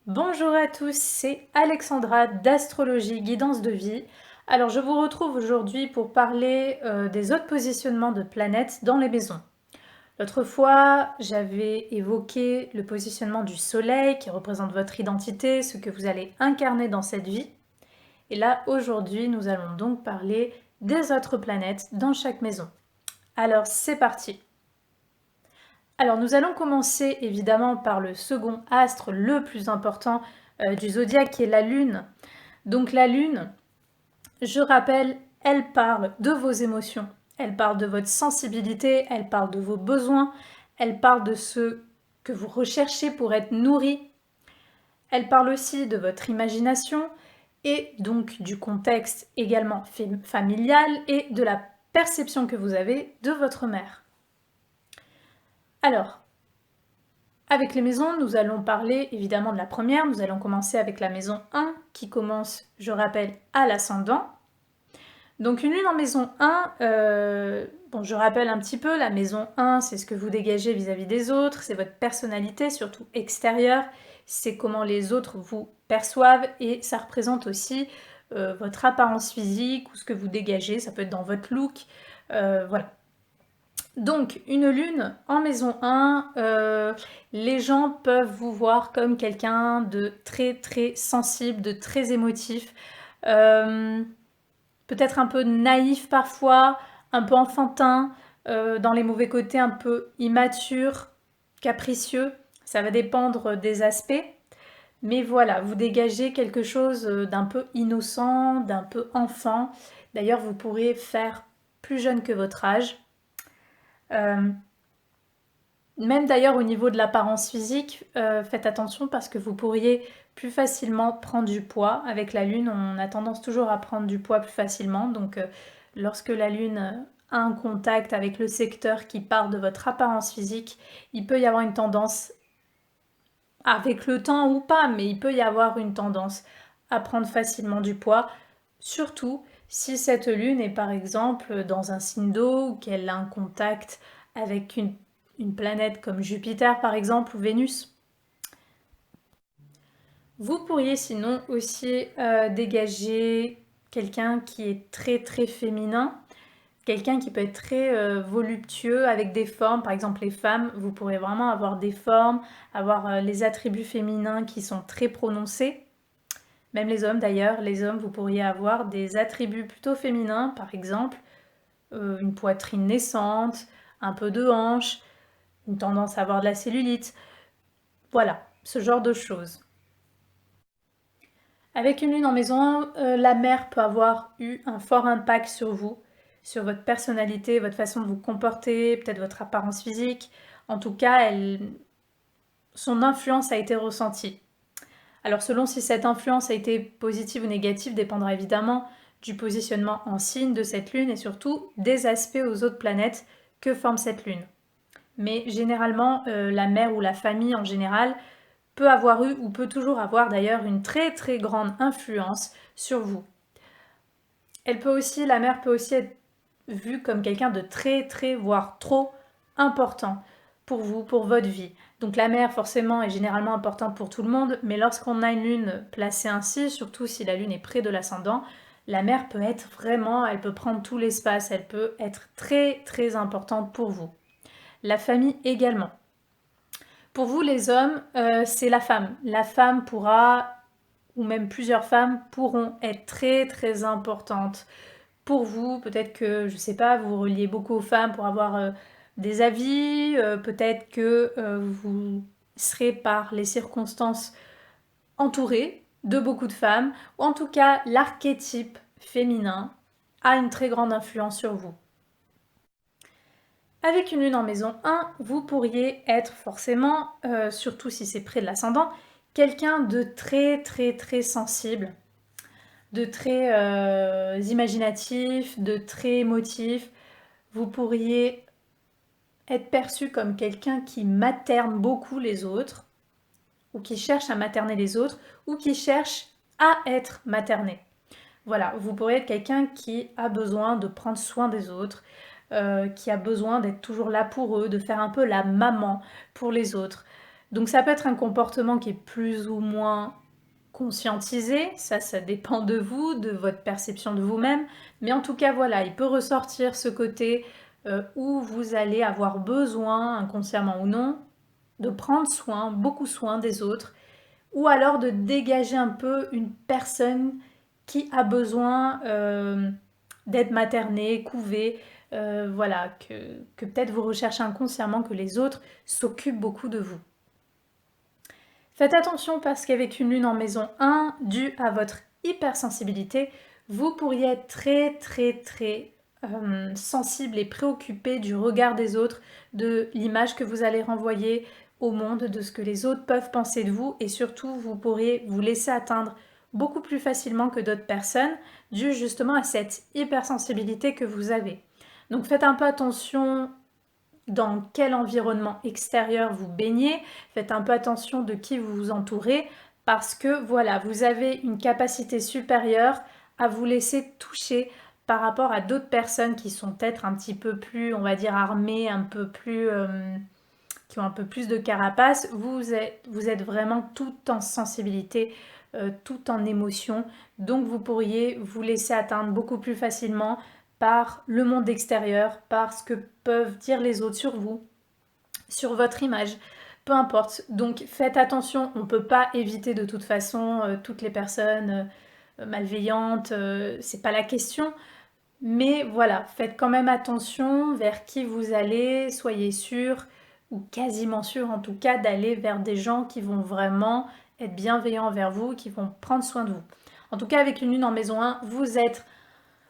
Bonjour à tous, c'est Alexandra d'Astrologie Guidance de Vie. Alors je vous retrouve aujourd'hui pour parler des autres positionnements de planètes dans les maisons. L'autre fois, j'avais évoqué le positionnement du Soleil qui représente votre identité, ce que vous allez incarner dans cette vie. Et là, aujourd'hui, nous allons donc parler des autres planètes dans chaque maison. Alors c'est parti. Alors nous allons commencer évidemment par le second astre le plus important du zodiaque qui est la Lune. Donc la Lune, je rappelle, elle parle de vos émotions, elle parle de votre sensibilité, elle parle de vos besoins, elle parle de ce que vous recherchez pour être nourri, elle parle aussi de votre imagination et donc du contexte également familial et de la perception que vous avez de votre mère. Alors, avec les maisons, nous allons parler évidemment de la première. Nous allons commencer avec la maison 1 qui commence, je rappelle, à l'ascendant. Donc une lune en maison 1, bon, je rappelle un petit peu, la maison 1, c'est ce que vous dégagez vis-à-vis des autres, c'est votre personnalité, surtout extérieure, c'est comment les autres vous perçoivent et ça représente aussi votre apparence physique ou ce que vous dégagez, ça peut être dans votre look, voilà. Donc, une lune en maison 1, les gens peuvent vous voir comme quelqu'un de très très sensible, de très émotif, peut-être un peu naïf parfois, un peu enfantin, dans les mauvais côtés, un peu immature, capricieux. Ça va dépendre des aspects. Mais voilà, vous dégagez quelque chose d'un peu innocent, d'un peu enfant. D'ailleurs, vous pourriez faire plus jeune que votre âge. Euh, Même d'ailleurs au niveau de l'apparence physique, faites attention parce que vous pourriez plus facilement prendre du poids. Avec la lune, on a tendance toujours à prendre du poids plus facilement. Donc lorsque la lune a un contact avec le secteur qui part de votre apparence physique, il peut y avoir une tendance, avec le temps ou pas, mais il peut y avoir une tendance à prendre facilement du poids. Surtout si cette lune est par exemple dans un signe d'eau ou qu'elle a un contact avec une planète comme Jupiter par exemple ou Vénus. Vous pourriez sinon aussi dégager quelqu'un qui est très très féminin, quelqu'un qui peut être très voluptueux avec des formes, par exemple les femmes, vous pourrez vraiment avoir des formes, avoir les attributs féminins qui sont très prononcés. Même les hommes d'ailleurs, les hommes, vous pourriez avoir des attributs plutôt féminins, par exemple une poitrine naissante, un peu de hanche, une tendance à avoir de la cellulite. Voilà, ce genre de choses. Avec une lune en maison 1, la mère peut avoir eu un fort impact sur vous, sur votre personnalité, votre façon de vous comporter, peut-être votre apparence physique. En tout cas, son influence a été ressentie. Alors selon si cette influence a été positive ou négative dépendra évidemment du positionnement en signe de cette lune et surtout des aspects aux autres planètes que forme cette lune. Mais généralement, la mère ou la famille en général peut avoir eu ou peut toujours avoir d'ailleurs une très très grande influence sur vous. La mère peut aussi être vue comme quelqu'un de très très voire trop important pour vous, pour votre vie. Donc la mère forcément est généralement importante pour tout le monde, mais lorsqu'on a une lune placée ainsi, surtout si la lune est près de l'ascendant, la mère peut être vraiment, elle peut prendre tout l'espace, elle peut être très très importante pour vous. La famille également. Pour vous les hommes, c'est la femme. La femme pourra, ou même plusieurs femmes pourront être très très importantes pour vous. Peut-être que, je ne sais pas, vous reliez beaucoup aux femmes pour avoir des avis, peut-être que vous serez par les circonstances entouré de beaucoup de femmes, ou en tout cas l'archétype féminin a une très grande influence sur vous. Avec une lune en maison 1, vous pourriez être forcément, surtout si c'est près de l'ascendant, quelqu'un de très très très sensible, de très imaginatif, de très émotif. Vous pourriez être perçu comme quelqu'un qui materne beaucoup les autres, ou qui cherche à materner les autres, ou qui cherche à être materné. Voilà, vous pourriez être quelqu'un qui a besoin de prendre soin des autres, qui a besoin d'être toujours là pour eux, de faire un peu la maman pour les autres. Donc ça peut être un comportement qui est plus ou moins conscientisé, ça dépend de vous, de votre perception de vous-même, mais en tout cas voilà, il peut ressortir ce côté où vous allez avoir besoin, inconsciemment ou non, de prendre soin, beaucoup soin des autres, ou alors de dégager un peu une personne qui a besoin d'être maternée, couvée, voilà, que peut-être vous recherchez inconsciemment que les autres s'occupent beaucoup de vous. Faites attention parce qu'avec une lune en maison 1, due à votre hypersensibilité, vous pourriez être très sensible et préoccupé du regard des autres, de l'image que vous allez renvoyer au monde, de ce que les autres peuvent penser de vous, et surtout vous pourriez vous laisser atteindre beaucoup plus facilement que d'autres personnes, dû justement à cette hypersensibilité que vous avez. Donc faites un peu attention dans quel environnement extérieur vous baignez, faites un peu attention de qui vous vous entourez, parce que voilà, vous avez une capacité supérieure à vous laisser toucher par rapport à d'autres personnes qui sont peut-être un petit peu plus, on va dire, armées, un peu plus, qui ont un peu plus de carapace. Vous êtes vraiment tout en sensibilité, tout en émotion, donc vous pourriez vous laisser atteindre beaucoup plus facilement par le monde extérieur, par ce que peuvent dire les autres sur vous, sur votre image, peu importe. Donc faites attention, on ne peut pas éviter de toute façon toutes les personnes malveillantes, c'est pas la question. Mais voilà, faites quand même attention vers qui vous allez, soyez sûr, ou quasiment sûr en tout cas, d'aller vers des gens qui vont vraiment être bienveillants envers vous, qui vont prendre soin de vous. En tout cas, avec une lune en maison 1, vous êtes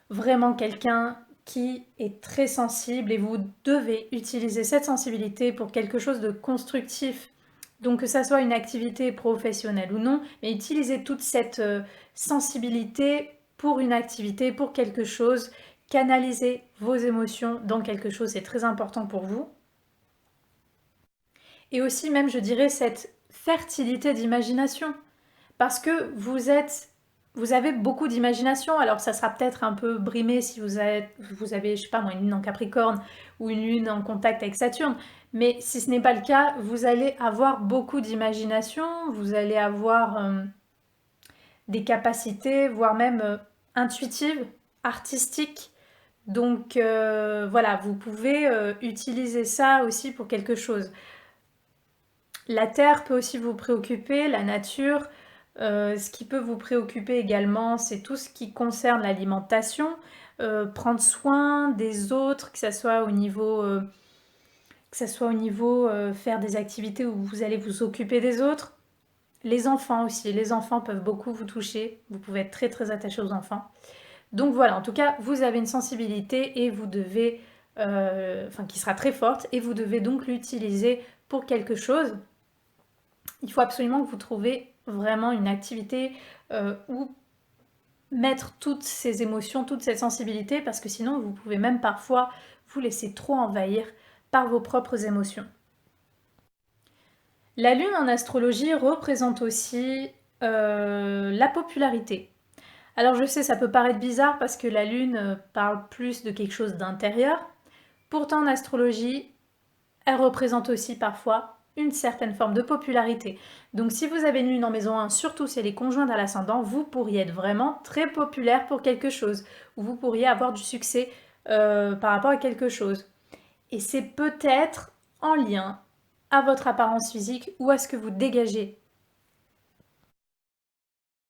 vraiment quelqu'un qui est très sensible et vous devez utiliser cette sensibilité pour quelque chose de constructif. Donc que ça soit une activité professionnelle ou non, mais utilisez toute cette sensibilité pour une activité, pour quelque chose. Canalisez vos émotions dans quelque chose, c'est très important pour vous. Et aussi même, je dirais, cette fertilité d'imagination. Parce que vous avez beaucoup d'imagination, alors ça sera peut-être un peu brimé si vous avez, je sais pas moi, une lune en Capricorne ou une lune en contact avec Saturne, mais si ce n'est pas le cas, vous allez avoir beaucoup d'imagination, vous allez avoir des capacités, voire même intuitives, artistiques. Donc voilà, vous pouvez utiliser ça aussi pour quelque chose. La terre peut aussi vous préoccuper, la nature. Ce qui peut vous préoccuper également, c'est tout ce qui concerne l'alimentation, prendre soin des autres, que ce soit au niveau, faire des activités où vous allez vous occuper des autres. Les enfants aussi, les enfants peuvent beaucoup vous toucher, vous pouvez être très attaché aux enfants. Donc voilà, en tout cas, vous avez une sensibilité et vous devez, qui sera très forte, et vous devez donc l'utiliser pour quelque chose. Il faut absolument que vous trouviez vraiment une activité où mettre toutes ces émotions, toute cette sensibilité, parce que sinon vous pouvez même parfois vous laisser trop envahir par vos propres émotions. La lune en astrologie représente aussi la popularité. Alors je sais, ça peut paraître bizarre parce que la lune parle plus de quelque chose d'intérieur. Pourtant en astrologie, elle représente aussi parfois une certaine forme de popularité. Donc si vous avez une lune en maison 1, surtout si elle est conjointe à l'ascendant, vous pourriez être vraiment très populaire pour quelque chose, ou vous pourriez avoir du succès par rapport à quelque chose. Et c'est peut-être en lien à votre apparence physique ou à ce que vous dégagez